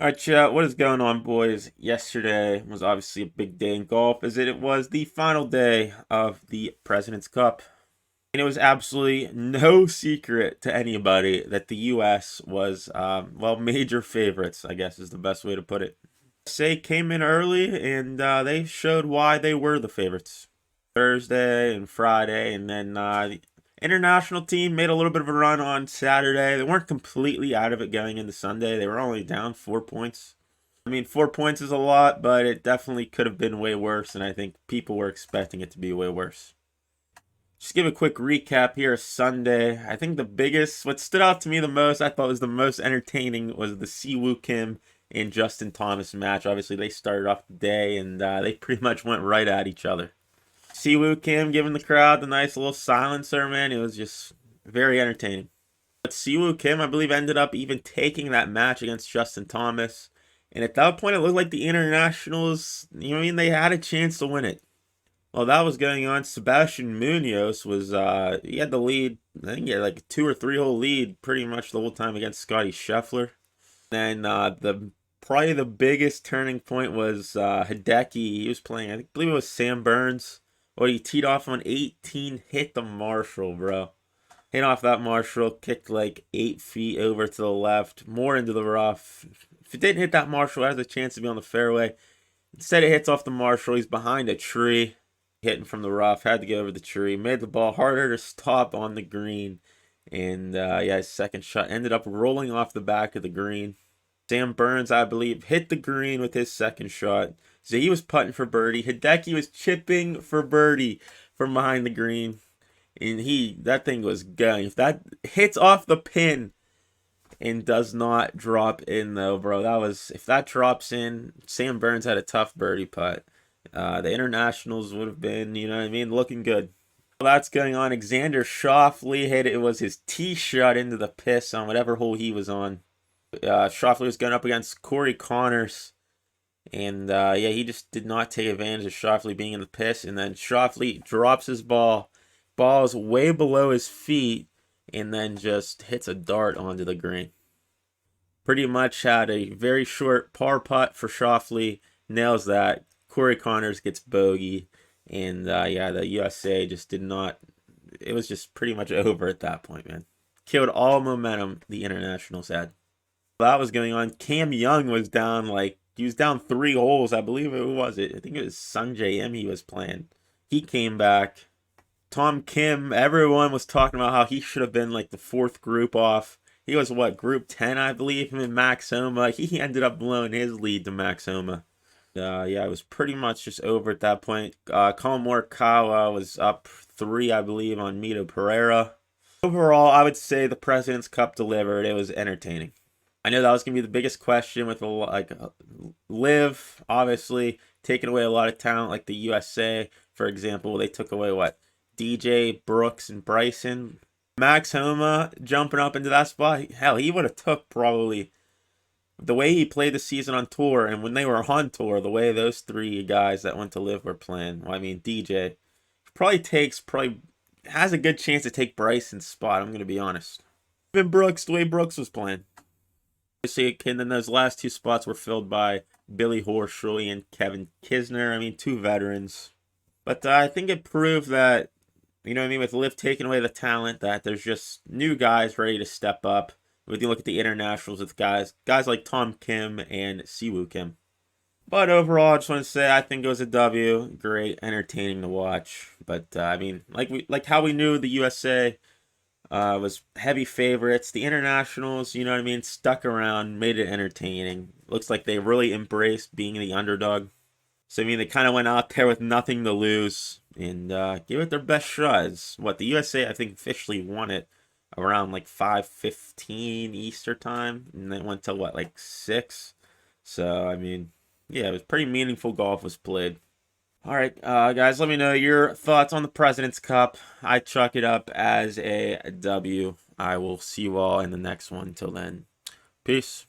All right, chat. What is going on, boys? Yesterday was obviously a big day in golf, as it was the final day of the President's Cup. And it was absolutely no secret to anybody that the U.S. was, well, major favorites, I guess is the best way to put it. USA came in early, and they showed why they were the favorites. Thursday and Friday, and then the international team made a little bit of a run on Saturday. They weren't completely out of it going into Sunday. They were only down 4 points. I mean, 4 points is a lot, but it definitely could have been way worse, and I think people were expecting it to be way worse. Just give a quick recap here. Sunday, I think what stood out to me the most, I thought was the most entertaining, was the Siwoo Kim and Justin Thomas match. Obviously, they started off the day, and they pretty much went right at each other. Siwoo Kim giving the crowd the nice little silencer, man. It was just very entertaining. But Siwoo Kim, I believe, ended up even taking that match against Justin Thomas. And at that point, it looked like the internationals, they had a chance to win it. While that was going on, Sebastian Munoz he had the lead. I think he had like a 2 or 3 hole lead pretty much the whole time against Scotty Scheffler. Then probably the biggest turning point was Hideki. He was playing, I believe it was Sam Burns. Well, he teed off on 18, hit the Marshall, bro. Hit off that Marshall, kicked like 8 feet over to the left, more into the rough. If it didn't hit that Marshall, it has a chance to be on the fairway. Instead, it hits off the Marshall. He's behind a tree, hitting from the rough. Had to go over the tree. Made the ball harder to stop on the green. And his second shot ended up rolling off the back of the green. Sam Burns, I believe, hit the green with his second shot. So he was putting for birdie. Hideki was chipping for birdie from behind the green. And that thing was going. If that hits off the pin and does not drop in though, bro, if that drops in, Sam Burns had a tough birdie putt. The internationals would have been, looking good. While that's going on, Alexander Schauffele it was his tee shot into the piss on whatever hole he was on. Schauffele was going up against Corey Connors. And he just did not take advantage of Schauffele being in the piss. And then Schauffele drops his ball. Ball is way below his feet. And then just hits a dart onto the green. Pretty much had a very short par putt for Schauffele. Nails that. Corey Connors gets bogey. And the USA just did not. It was just pretty much over at that point, man. Killed all momentum the internationals had. While that was going on, Cam Young was down he was down 3 holes, I believe. Who was it? I think it was Sungjae Im he was playing. He came back. Tom Kim, everyone was talking about how he should have been like the fourth group off. He was group 10, I believe, him and Max Homa. He ended up blowing his lead to Max Homa. It was pretty much just over at that point. Colin Morikawa was up 3, I believe, on Mito Pereira. Overall, I would say the President's Cup delivered. It was entertaining. I know that was going to be the biggest question with Liv, obviously, taking away a lot of talent like the USA, for example. They took away DJ, Brooks, and Bryson. Max Homa jumping up into that spot. Hell, he would have took probably the way he played the season on tour and when they were on tour, the way those 3 guys that went to Liv were playing. Well, I mean, DJ probably has a good chance to take Bryson's spot, I'm going to be honest. Even Brooks, the way Brooks was playing. And then those last 2 spots were filled by Billy Horschel and Kevin Kisner. I mean, 2 veterans. But I think it proved that, with Liv taking away the talent, that there's just new guys ready to step up. When you look at the internationals with guys like Tom Kim and Siwoo Kim. But overall, I just want to say I think it was a W. Great, entertaining to watch. But like how we knew the USA was heavy favorites. The internationals, stuck around, made it entertaining. Looks like they really embraced being the underdog. So, they kind of went out there with nothing to lose and gave it their best shots. The USA, I think, officially won it around 5:15 Easter time. And then went to 6? So, it was pretty meaningful golf was played. All right, guys, let me know your thoughts on the President's Cup. I chalk it up as a W. I will see you all in the next one. Till then, peace.